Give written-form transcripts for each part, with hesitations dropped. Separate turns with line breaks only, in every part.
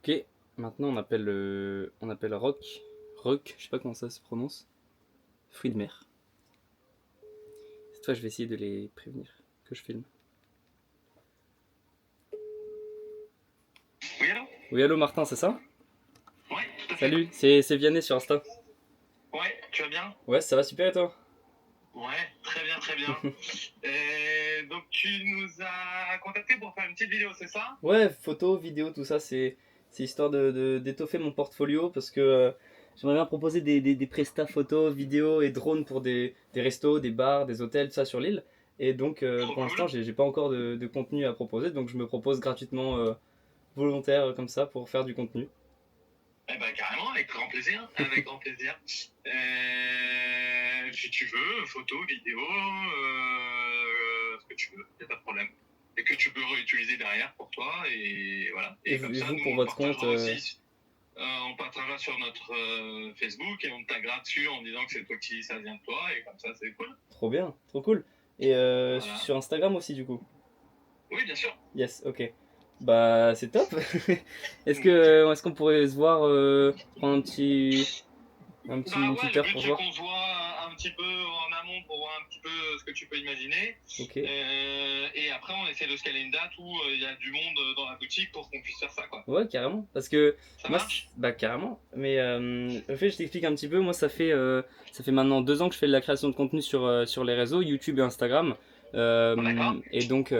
Ok, maintenant on appelle Rock, je sais pas comment ça se prononce, fruits de mer. Cette fois je vais essayer de les prévenir que je filme.
Oui, allô?
Oui, allô Martin, c'est ça?
Ouais, tout à fait.
Salut, c'est Vianney sur Insta.
Ouais, tu vas bien?
Ouais, ça va super et toi?
Ouais, très bien, très bien. Et donc, tu nous as contacté pour faire une petite vidéo, c'est ça?
Ouais, photos, vidéos, tout ça, c'est histoire d'étoffer mon portfolio parce que j'aimerais bien proposer des prestats photos, vidéos et drones pour des restos, des bars, des hôtels, tout ça sur l'île. Et donc
Trop
pour l'instant,
cool.
j'ai pas encore de contenu à proposer, donc je me propose gratuitement volontaire comme ça pour faire du contenu.
Eh ben, carrément, avec grand plaisir, avec grand plaisir. Si tu veux, photo, vidéo, ce que tu veux, y a pas de problème. Et que tu peux réutiliser derrière pour toi, et voilà. Et comme
Et
ça,
vous,
nous,
pour
on le
votre compte,
partagera aussi. On partagera sur notre Facebook et on te taguera dessus en disant que c'est toi qui ça vient de toi, et comme ça, c'est cool.
trop bien, trop cool. Et
Voilà.
sur Instagram aussi, du coup.
Oui, bien sûr.
Yes, ok. Bah, c'est top. Est-ce qu'on pourrait se voir, prendre
Bah
une
ouais,
petite
le
heure
but
pour se
c'est
voir?
qu'on se voit un petit peu en amont pour voir un petit peu ce que tu peux imaginer.
Ok.
Et après, on essaie de se caler une date où il y a du monde dans la boutique pour qu'on puisse faire ça, quoi.
Ouais, carrément. Parce que
Ça
moi,
marche?
bah carrément. Mais en fait, je t'explique un petit peu. Moi, ça fait maintenant 2 ans que je fais de la création de contenu sur les réseaux, YouTube et Instagram.
D'accord?
Et donc,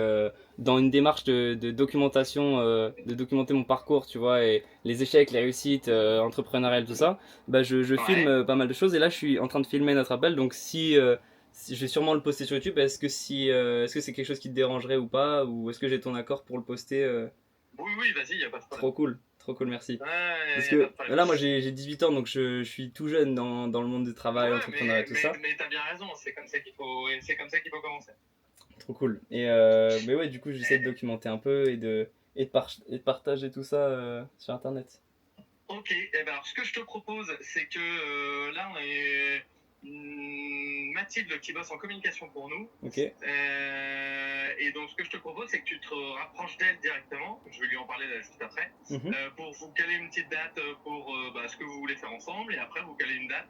dans une démarche de documentation, de documenter mon parcours, tu vois, et les échecs, les réussites, entrepreneuriales, tout ça, bah je filme
Ouais.
pas mal de choses. Et là, je suis en train de filmer notre appel. Donc, si je vais sûrement le poster sur YouTube, est-ce que c'est quelque chose qui te dérangerait ou pas? Ou est-ce que j'ai ton accord pour le poster
Oui, oui, vas-y, y a pas de problème.
trop cool, merci.
Ouais,
Parce
y a pas
que
de problème.
là, moi j'ai 18 ans, donc je suis tout jeune dans le monde du travail,
Ouais,
entrepreneuriat, tout ça.
mais t'as bien raison, c'est comme ça qu'il faut, et c'est comme ça qu'il faut commencer.
Trop cool. Et mais ouais, du coup, j'essaie de documenter un peu et de partager tout ça sur internet.
Ok, eh ben alors ce que je te propose, c'est que là on est Mathilde qui bosse en communication pour nous.
Ok,
Et donc ce que je te propose, c'est que tu te rapproches d'elle directement. Je vais lui en parler là juste après.
mhm.
Pour vous caler une petite date pour ce que vous voulez faire ensemble. Et après, vous caler une date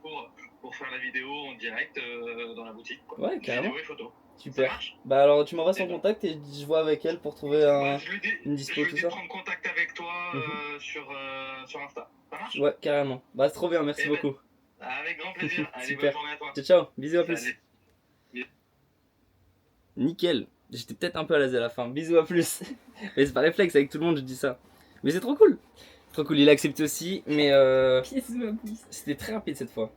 pour faire la vidéo en direct dans la boutique, quoi.
Ouais,
Vidéo
carrément.
et photo. Ça
Super.
marche?
Bah alors, tu m'envoies
Eh
son
ben,
contact et je vois avec elle pour trouver une
je
dispo,
lui
tout
dis de
ça.
prendre contact avec toi
Mhm.
sur Insta. Ça marche?
Ouais, carrément. Bah, c'est trop bien, merci
Eh ben,
beaucoup.
avec grand plaisir. Allez, bonne
Super.
journée à toi.
Ciao, ciao. Bisous, à plus.
Salut.
Nickel. J'étais peut-être un peu à l'aise à la fin. Bisous, à plus. Mais c'est pas réflexe, avec tout le monde, je dis ça. Mais c'est trop cool. Trop cool, il a accepté aussi, mais
Bisous à plus.
c'était très rapide cette fois.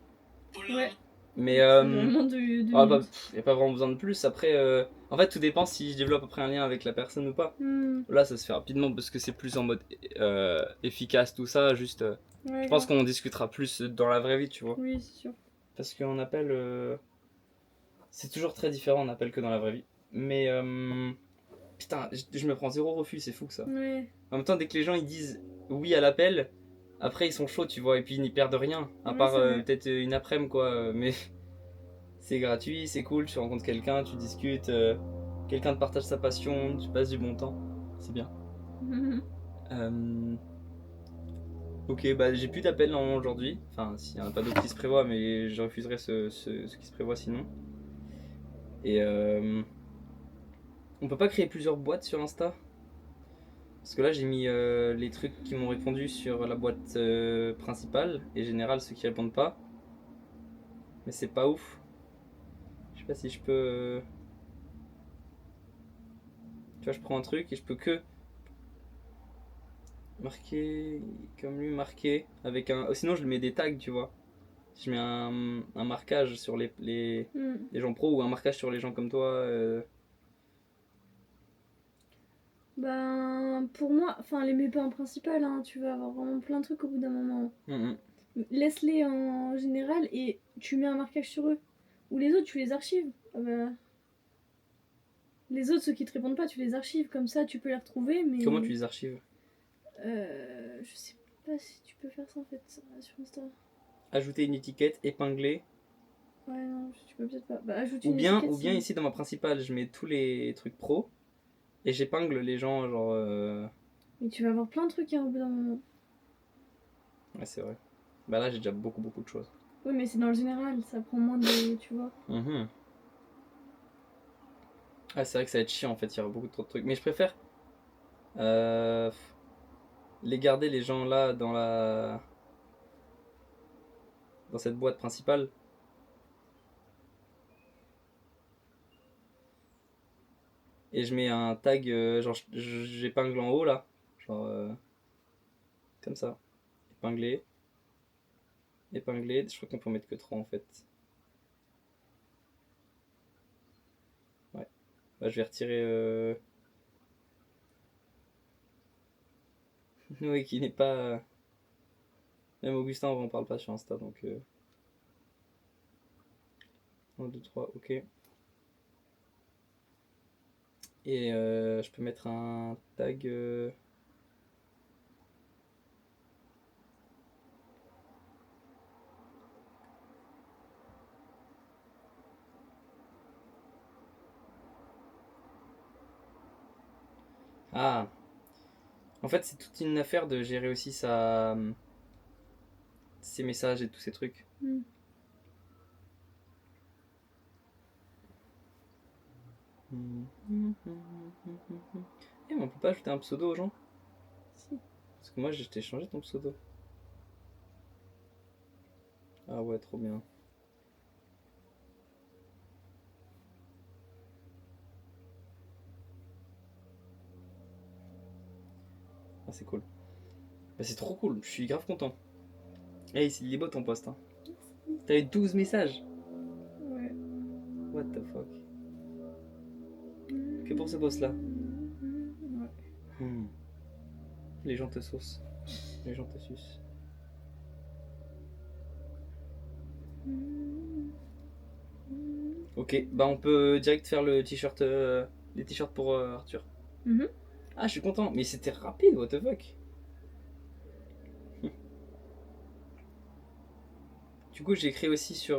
Ouais.
Mais
C'est vraiment 2 minutes.
y a pas vraiment besoin de plus. Après, en fait, tout dépend si je développe après un lien avec la personne ou pas.
Hmm.
Là, ça se fait rapidement parce que c'est plus en mode efficace, tout ça. Juste,
Ouais,
je pense
grave.
qu'on discutera plus dans la vraie vie, tu vois.
Oui, c'est sûr.
Parce qu'on appelle, c'est toujours très différent en appel que dans la vraie vie. Mais putain, je me prends zéro refus, c'est fou que ça.
Ouais.
En même temps, dès que les gens ils disent oui à l'appel, après ils sont chauds, tu vois, et puis ils n'y perdent rien. À
Ouais,
part
c'est vrai.
peut-être une après-midi, quoi. Mais c'est gratuit, c'est cool, tu rencontres quelqu'un, tu discutes, quelqu'un te partage sa passion, tu passes du bon temps. C'est bien. Euh, Ok, bah j'ai plus d'appels normalement aujourd'hui. Enfin, s'il n'y en a pas d'autres qui se prévoient, mais je refuserai ce qui se prévoit sinon. Et on peut pas créer plusieurs boîtes sur Insta? Parce que là, j'ai mis les trucs qui m'ont répondu sur la boîte principale et générale, ceux qui répondent pas. Mais c'est pas ouf. Je sais pas si je peux. Tu vois, je prends un truc et je peux que marquer comme lui, marquer avec un. Sinon, je lui mets des tags, tu vois. Je mets un marquage sur
Hmm.
les gens pros ou un marquage sur les gens comme toi.
Ben, pour moi, enfin, les mets pas en principal, hein, tu vas avoir vraiment plein de trucs au bout d'un moment.
Mhm.
Laisse-les en général et tu mets un marquage sur eux. Ou les autres, tu les archives. Ah bah, les autres, ceux qui te répondent pas, tu les archives. Comme ça, tu peux les retrouver,
Comment tu
mais.
les archives?
Je sais pas si tu peux faire ça en fait sur Insta.
Ajouter une étiquette, épingler.
Ouais, non, tu peux peut-être pas. Bah, ajoute une étiquette
Ou bien
sinon.
ici dans ma principale, je mets tous les trucs pro et j'épingle les gens, genre.
Mais tu vas avoir plein de trucs hein, au bout d'un moment.
Ouais, c'est vrai. Bah là, j'ai déjà beaucoup de choses.
Oui, mais c'est dans le général, ça prend moins de. Tu vois.
Mhm. Ah, c'est vrai que ça va être chiant en fait, il y aura beaucoup trop de trucs. Mais je préfère euh, les garder, les gens là, dans cette boîte principale. Et je mets un tag, genre j'épingle en haut là. Genre comme ça. Épinglé. Épinglé. Je crois qu'on peut en mettre que 3 en fait. Ouais. Bah, je vais retirer Noé qui n'est pas. Même Augustin, on en parle pas sur Insta donc. 1, 2, 3, ok. Et je peux mettre un tag. Ah, en fait, c'est toute une affaire de gérer aussi ses messages et tous ces trucs.
Mm.
Eh, mais on peut pas ajouter un pseudo aux gens?
Si.
Parce que moi, je t'ai changé ton pseudo. Ah ouais, trop bien. Ah, c'est cool. Bah, c'est trop cool, je suis grave content. Hey, il est beau ton post, hein. T'as eu 12 messages.
Ouais.
What the fuck. Que pour ce post là.
Ouais.
Les gens te saucent. Les gens te sucent. Ok, bah on peut direct faire le t-shirt, les t-shirts pour Arthur.
Mhm.
Ah, je suis content, mais c'était rapide, what the fuck. Du coup, j'ai écrit aussi sur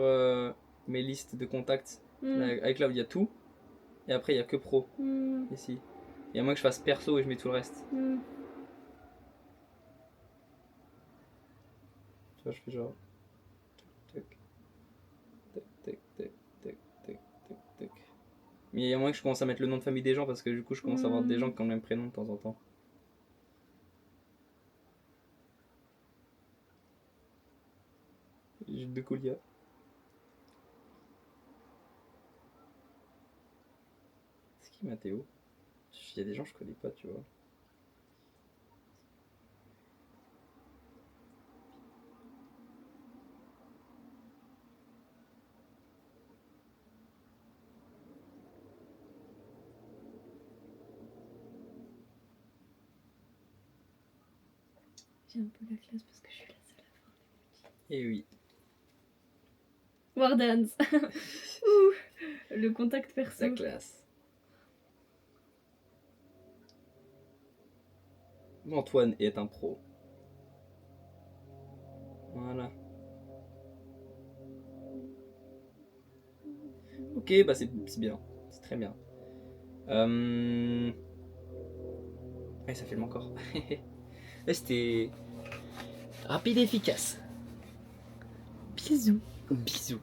mes listes de contacts. Là, avec là où il y a tout, et après il y a que pro ici. Et à moins que je fasse perso et je mets tout le reste. Tu vois, je fais genre. Tac, tac, tac, tac, tac, tac, tac, tac. Mais il y a moins que je commence à mettre le nom de famille des gens parce que du coup, je commence à avoir des gens qui ont le même prénom de temps en temps. J'ai de Colia. C'est qui Mathéo? Il y a des gens que je connais pas, tu vois.
J'ai un peu la classe parce que je suis la seule à faire des
Et oui.
Wardans. Ouh, le contact perso.
La classe. Antoine est un pro. Voilà. Ok, bah c'est bien. C'est très bien. Ouais, ça filme encore. Ouais, c'était rapide et efficace.
Bisous.
Bisous.